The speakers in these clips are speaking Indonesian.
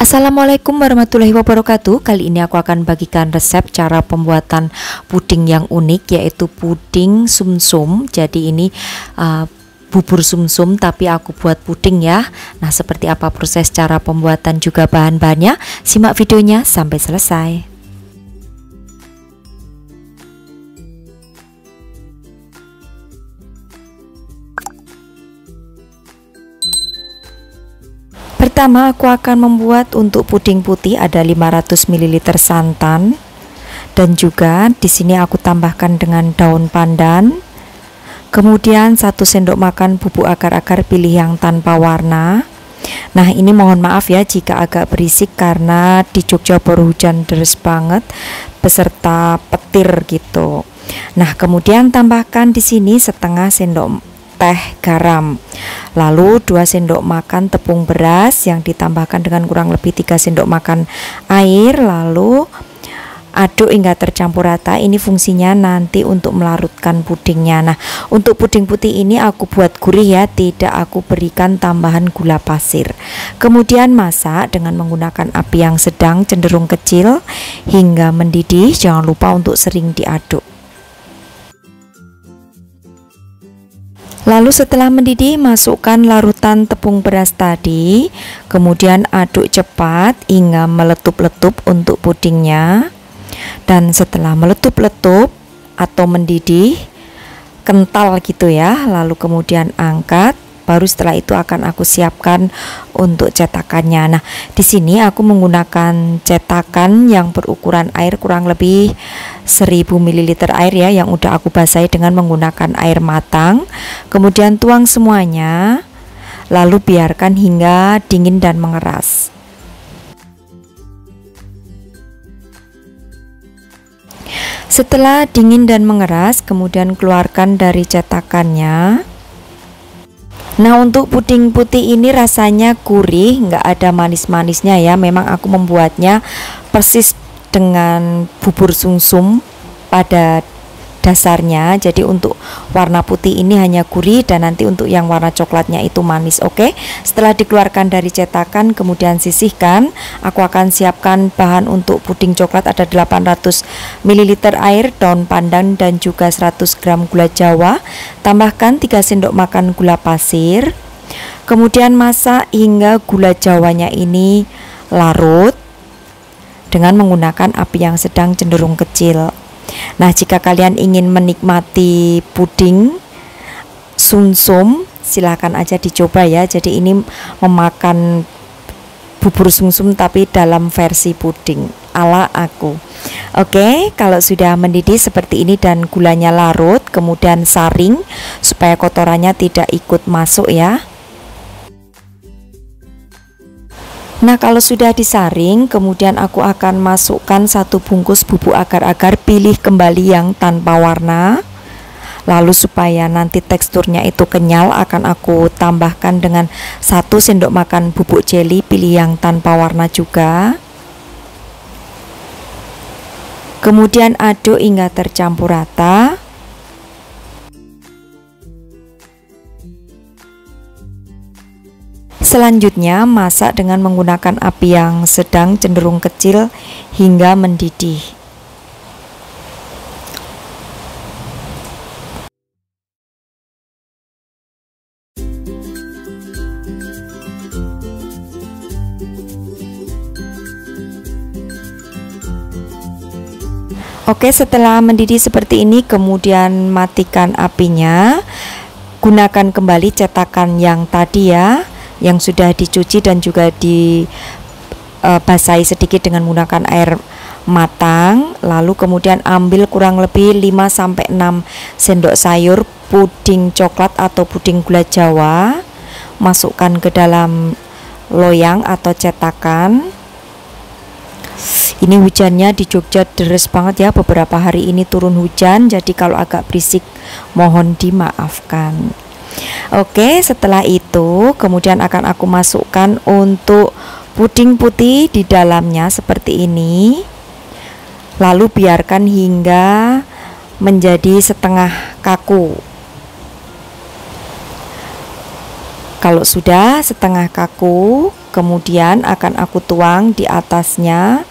Assalamualaikum warahmatullahi wabarakatuh. Kali ini aku akan bagikan resep cara pembuatan puding yang unik, yaitu puding sumsum. Jadi ini bubur sumsum tapi aku buat puding ya. Nah, seperti apa proses cara pembuatan juga bahan-bahannya? Simak videonya sampai selesai. Pertama, aku akan membuat untuk puding putih ada 500 ml santan, dan juga di sini aku tambahkan dengan daun pandan. Kemudian 1 sendok makan bubuk agar-agar pilih yang tanpa warna. Nah, ini mohon maaf ya jika agak berisik karena di Jogja baru hujan deras banget beserta petir gitu. Nah, kemudian tambahkan di sini setengah sendok teh garam, lalu 2 sendok makan tepung beras yang ditambahkan dengan kurang lebih 3 sendok makan air, lalu aduk hingga tercampur rata. Ini fungsinya nanti untuk melarutkan pudingnya. Nah, untuk puding putih ini aku buat gurih ya, tidak aku berikan tambahan gula pasir. Kemudian masak dengan menggunakan api yang sedang cenderung kecil hingga mendidih. Jangan lupa untuk sering diaduk. Lalu setelah mendidih, masukkan larutan tepung beras tadi, kemudian aduk cepat hingga meletup-letup untuk pudingnya. Dan setelah meletup-letup atau mendidih kental gitu ya, lalu kemudian angkat. Baru setelah itu akan aku siapkan untuk cetakannya. Nah, di sini aku menggunakan cetakan yang berukuran air kurang lebih 1000 ml air ya, yang udah aku basahi dengan menggunakan air matang. Kemudian tuang semuanya, lalu biarkan hingga dingin dan mengeras. Setelah dingin dan mengeras, kemudian keluarkan dari cetakannya. Nah, untuk puding putih ini rasanya gurih, nggak ada manis-manisnya ya. Memang aku membuatnya persis dengan bubur sumsum pada dasarnya. Jadi untuk warna putih ini hanya gurih, dan nanti untuk yang warna coklatnya itu manis. Oke, setelah dikeluarkan dari cetakan kemudian sisihkan. Aku akan siapkan bahan untuk puding coklat ada 800 ml air, daun pandan, dan juga 100 gram gula jawa. Tambahkan 3 sendok makan gula pasir. Kemudian masak hingga gula jawanya ini larut dengan menggunakan api yang sedang cenderung kecil. Nah, jika kalian ingin menikmati puding sumsum, silahkan aja dicoba ya. Jadi ini memakan bubur sumsum tapi dalam versi puding ala aku. Oke, kalau sudah mendidih seperti ini dan gulanya larut, kemudian saring supaya kotorannya tidak ikut masuk ya. Nah, kalau sudah disaring, kemudian aku akan masukkan 1 bungkus bubuk agar-agar, pilih kembali yang tanpa warna. Lalu supaya nanti teksturnya itu kenyal, akan aku tambahkan dengan 1 sendok makan bubuk jeli, pilih yang tanpa warna juga. Kemudian aduk hingga tercampur rata. Selanjutnya masak dengan menggunakan api yang sedang cenderung kecil hingga mendidih. Oke, setelah mendidih seperti ini kemudian matikan apinya. Gunakan kembali cetakan yang tadi ya, yang sudah dicuci dan juga dibasahi sedikit dengan menggunakan air matang. Lalu kemudian ambil kurang lebih 5-6 sendok sayur puding coklat atau puding gula jawa, masukkan ke dalam loyang atau cetakan. Ini hujannya di Jogja deras banget ya, beberapa hari ini turun hujan, jadi kalau agak berisik mohon dimaafkan. Oke, setelah itu kemudian akan aku masukkan untuk puding putih di dalamnya seperti ini. Lalu biarkan hingga menjadi setengah kaku. Kalau sudah setengah kaku, kemudian akan aku tuang di atasnya,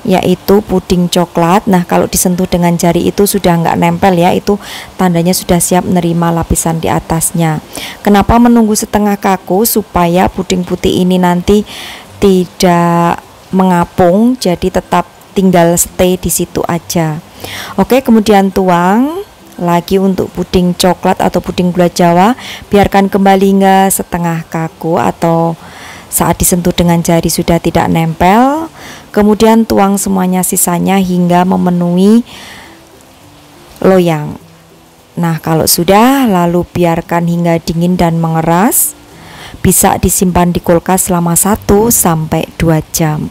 yaitu puding coklat. Nah, kalau disentuh dengan jari itu sudah nggak nempel ya, itu tandanya sudah siap menerima lapisan di atasnya. Kenapa menunggu setengah kaku? Supaya puding putih ini nanti tidak mengapung, jadi tetap tinggal stay di situ aja. Oke, kemudian tuang lagi untuk puding coklat atau puding gula Jawa, biarkan kembali hingga setengah kaku atau saat disentuh dengan jari sudah tidak nempel. Kemudian tuang semuanya sisanya hingga memenuhi loyang. Nah, kalau sudah, lalu biarkan hingga dingin dan mengeras. Bisa disimpan di kulkas selama 1 sampai 2 jam.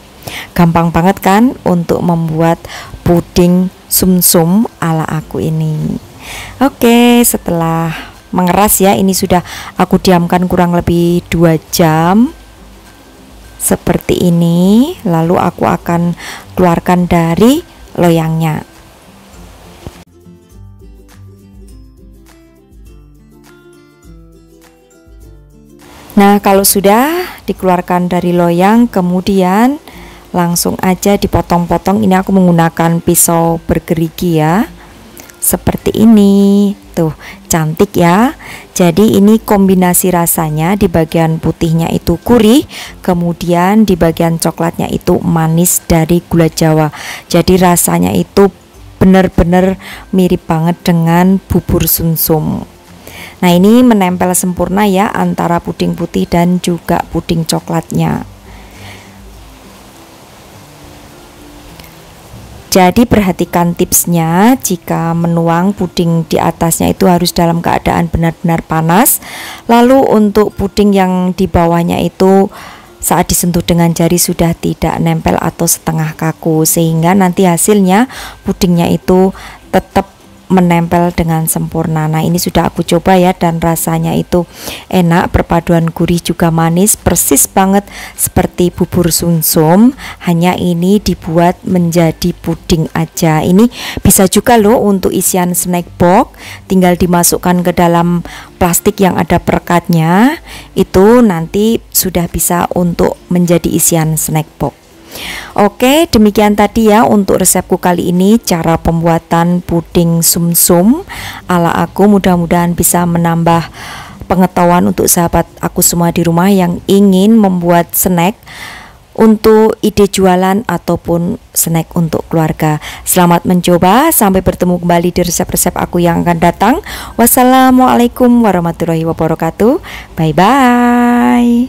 Gampang banget kan untuk membuat puding sumsum ala aku ini. Oke, setelah mengeras ya, ini sudah aku diamkan kurang lebih 2 jam seperti ini. Lalu aku akan keluarkan dari loyangnya. Nah, kalau sudah dikeluarkan dari loyang, kemudian langsung aja dipotong-potong. Ini aku menggunakan pisau bergerigi ya, seperti ini. Tuh, cantik ya. Jadi ini kombinasi rasanya, di bagian putihnya itu gurih, kemudian di bagian coklatnya itu manis dari gula Jawa. Jadi rasanya itu benar-benar mirip banget dengan bubur sumsum. Nah, ini menempel sempurna ya antara puding putih dan juga puding coklatnya. Jadi perhatikan tipsnya, jika menuang puding di atasnya itu harus dalam keadaan benar-benar panas. Lalu untuk puding yang di bawahnya itu saat disentuh dengan jari sudah tidak nempel atau setengah kaku, sehingga nanti hasilnya pudingnya itu tetap menempel dengan sempurna. Nah, ini sudah aku coba ya, dan rasanya itu enak, perpaduan gurih juga manis, persis banget seperti bubur sumsum, hanya ini dibuat menjadi puding aja. Ini bisa juga loh untuk isian snack box, tinggal dimasukkan ke dalam plastik yang ada perekatnya, itu nanti sudah bisa untuk menjadi isian snack box. Oke, demikian tadi ya untuk resepku kali ini, cara pembuatan puding sumsum ala aku. Mudah-mudahan bisa menambah pengetahuan untuk sahabat aku semua di rumah yang ingin membuat snack untuk ide jualan ataupun snack untuk keluarga. Selamat mencoba, sampai bertemu kembali di resep-resep aku yang akan datang. Wassalamualaikum warahmatullahi wabarakatuh. Bye bye.